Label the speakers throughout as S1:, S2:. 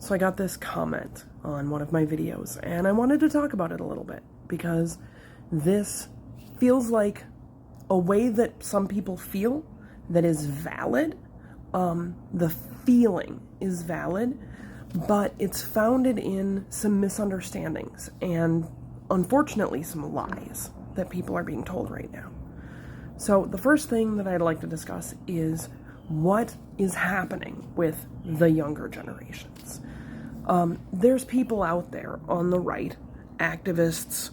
S1: So I got this comment on one of my videos, and I wanted to talk about it a little bit because this feels like a way that some people feel that is valid. The feeling is valid, but it's founded in some misunderstandings and unfortunately some lies that people are being told right now. So the first thing that I'd like to discuss is what is happening with the younger generations. There's people out there on the right, activists,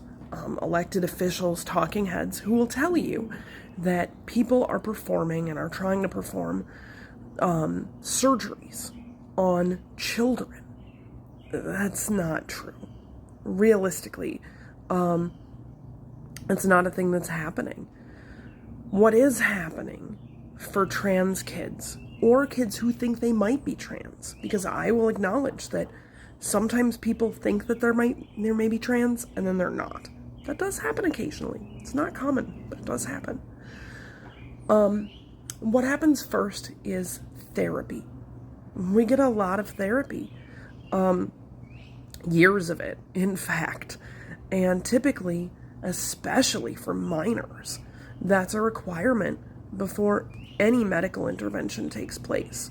S1: elected officials, talking heads, who will tell you that people are performing and are trying to perform surgeries on children. That's not true. Realistically, it's not a thing that's happening. What is happening for trans kids, or kids who think they might be trans, because I will acknowledge that sometimes people think that they may be trans and then they're not. That does happen occasionally. It's not common, but it does happen. What happens first is therapy. We get a lot of therapy, years of it, in fact, and typically, especially for minors, that's a requirement before any medical intervention takes place.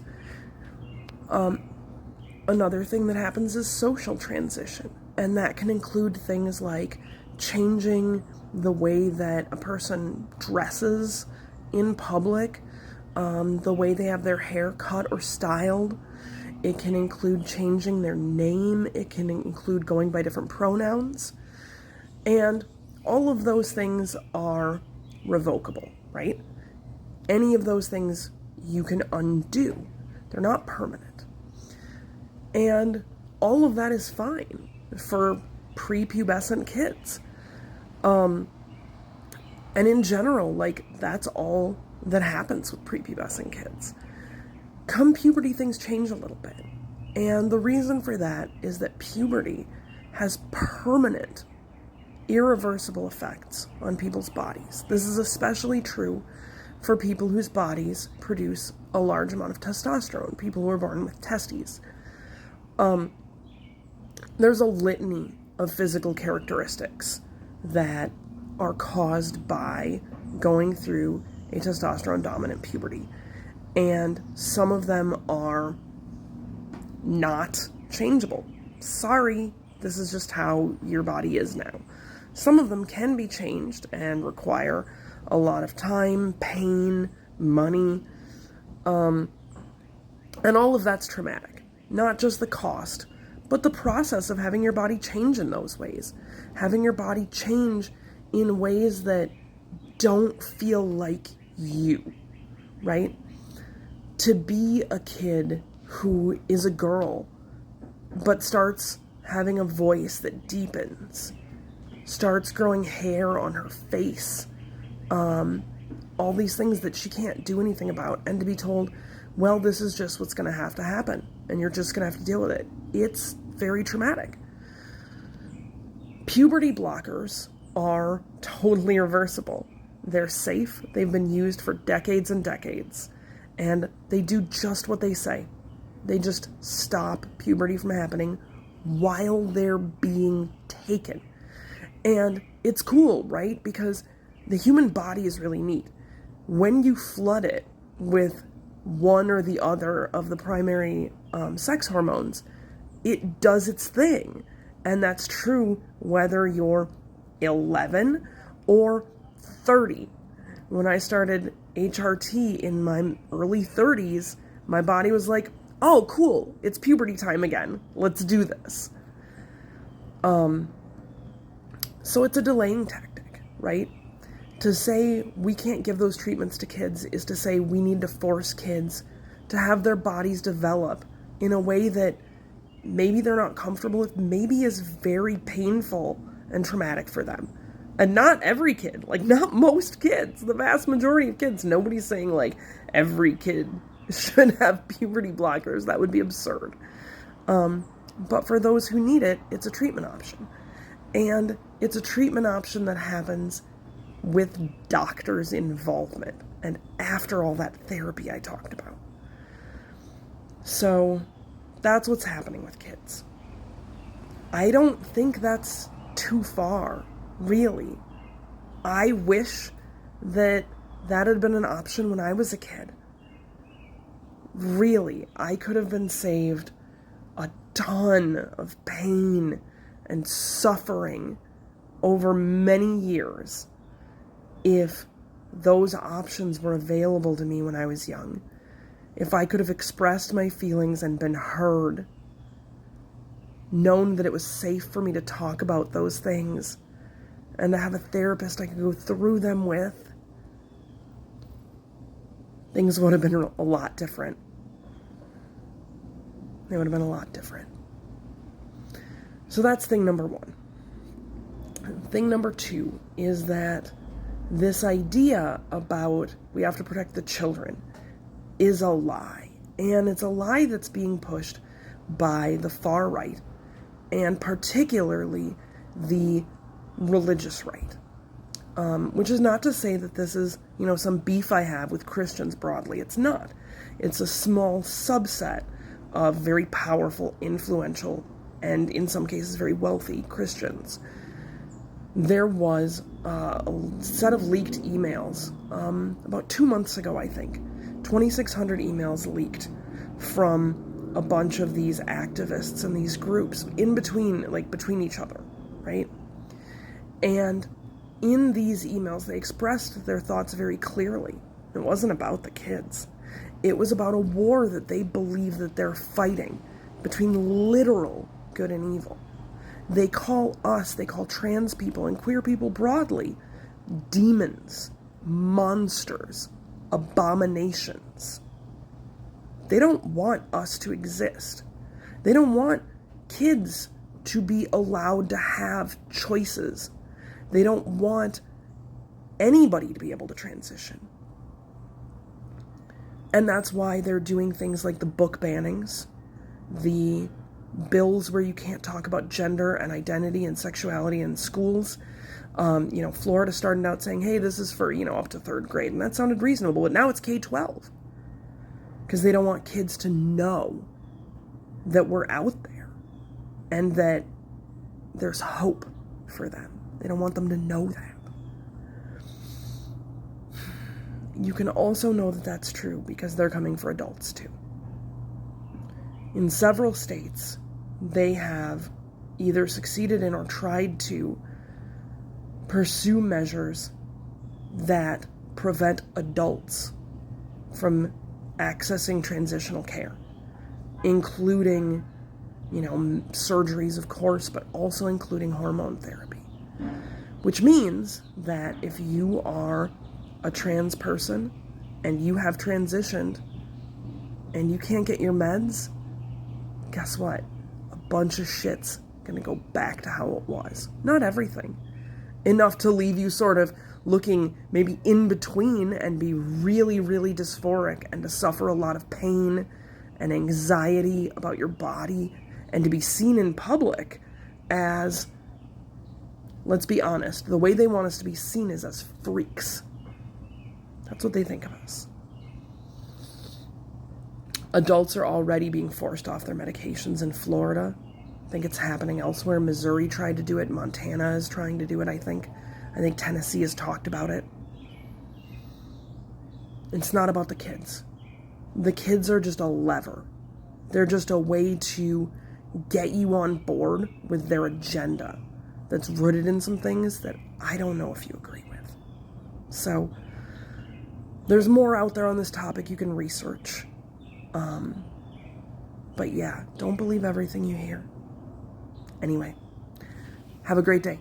S1: Another thing that happens is social transition, and that can include things like changing the way that a person dresses in public, the way they have their hair cut or styled. It can include changing their name. It can include going by different pronouns. And all of those things are revocable, right? Any of those things you can undo. They're not permanent. And all of that is fine for prepubescent kids. And in general, that's all that happens with prepubescent kids. Come puberty, things change a little bit. And the reason for that is that puberty has permanent, irreversible effects on people's bodies. This is especially true for people whose bodies produce a large amount of testosterone, people who are born with testes. There's a litany of physical characteristics that are caused by going through a testosterone-dominant puberty. And some of them are not changeable. Sorry, this is just how your body is now. Some of them can be changed and require a lot of time, pain, money, and all of that's traumatic. Not just the cost, but the process of having your body change in those ways. Having your body change in ways that don't feel like you, right? To be a kid who is a girl, but starts having a voice that deepens, starts growing hair on her face, all these things that she can't do anything about, and to be told, well, this is just what's going to have to happen, and you're just going to have to deal with it. It's very traumatic. Puberty blockers are totally reversible. They're safe. They've been used for decades and decades, and they do just what they say. They just stop puberty from happening while they're being taken. And it's cool, right? Because the human body is really neat. When you flood it with one or the other of the primary sex hormones, it does its thing. And that's true whether you're 11 or 30. When I started HRT in my early 30s, my body was like, oh, cool, it's puberty time again. Let's do this. So it's a delaying tactic, right? To say we can't give those treatments to kids is to say we need to force kids to have their bodies develop in a way that maybe they're not comfortable with, maybe is very painful and traumatic for them. And not every kid, not most kids, the vast majority of kids. Nobody's saying every kid should have puberty blockers. That would be absurd. But for those who need it, it's a treatment option. And it's a treatment option that happens with doctors' involvement and after all that therapy I talked about. So That's what's happening with kids. I don't think that's too far, really. I wish that had been an option when I was a kid. Really, I could have been saved a ton of pain and suffering over many years if those options were available to me when I was young. If I could have expressed my feelings and been heard, known that it was safe for me to talk about those things, and to have a therapist I could go through them with, things would have been a lot different. They would have been a lot different. So that's thing number one. Thing number two is that this idea about we have to protect the children is a lie. And it's a lie that's being pushed by the far right, and particularly the religious right. Which is not to say that this is, some beef I have with Christians broadly. It's not. It's a small subset of very powerful, influential, and in some cases very wealthy Christians. There was a set of leaked emails about 2 months ago, I think. 2,600 emails leaked from a bunch of these activists and these groups between each other, right? And in these emails, they expressed their thoughts very clearly. It wasn't about the kids. It was about a war that they believe that they're fighting between literal good and evil. They call trans people and queer people broadly demons, monsters, abominations. They don't want us to exist. They don't want kids to be allowed to have choices. They don't want anybody to be able to transition. And that's why they're doing things like the book bannings, the bills where you can't talk about gender and identity and sexuality in schools. Florida started out saying, hey, this is for, up to 3rd grade. And that sounded reasonable, but now it's K-12. Because they don't want kids to know that we're out there and that there's hope for them. They don't want them to know that. You can also know that that's true because they're coming for adults too. In several states, they have either succeeded in or tried to pursue measures that prevent adults from accessing transitional care, including, surgeries, of course, but also including hormone therapy. Which means that if you are a trans person and you have transitioned and you can't get your meds, guess what? A bunch of shit's gonna go back to how it was. Not everything. Enough to leave you sort of looking maybe in between and be really, really dysphoric and to suffer a lot of pain and anxiety about your body and to be seen in public as, let's be honest, the way they want us to be seen is as freaks. That's what they think of us. Adults are already being forced off their medications in Florida. I think it's happening elsewhere. Missouri tried to do it. Montana is trying to do it, I think. I think Tennessee has talked about it. It's not about the kids. The kids are just a lever. They're just a way to get you on board with their agenda that's rooted in some things that I don't know if you agree with. So, there's more out there on this topic you can research. But yeah, don't believe everything you hear. Anyway, have a great day.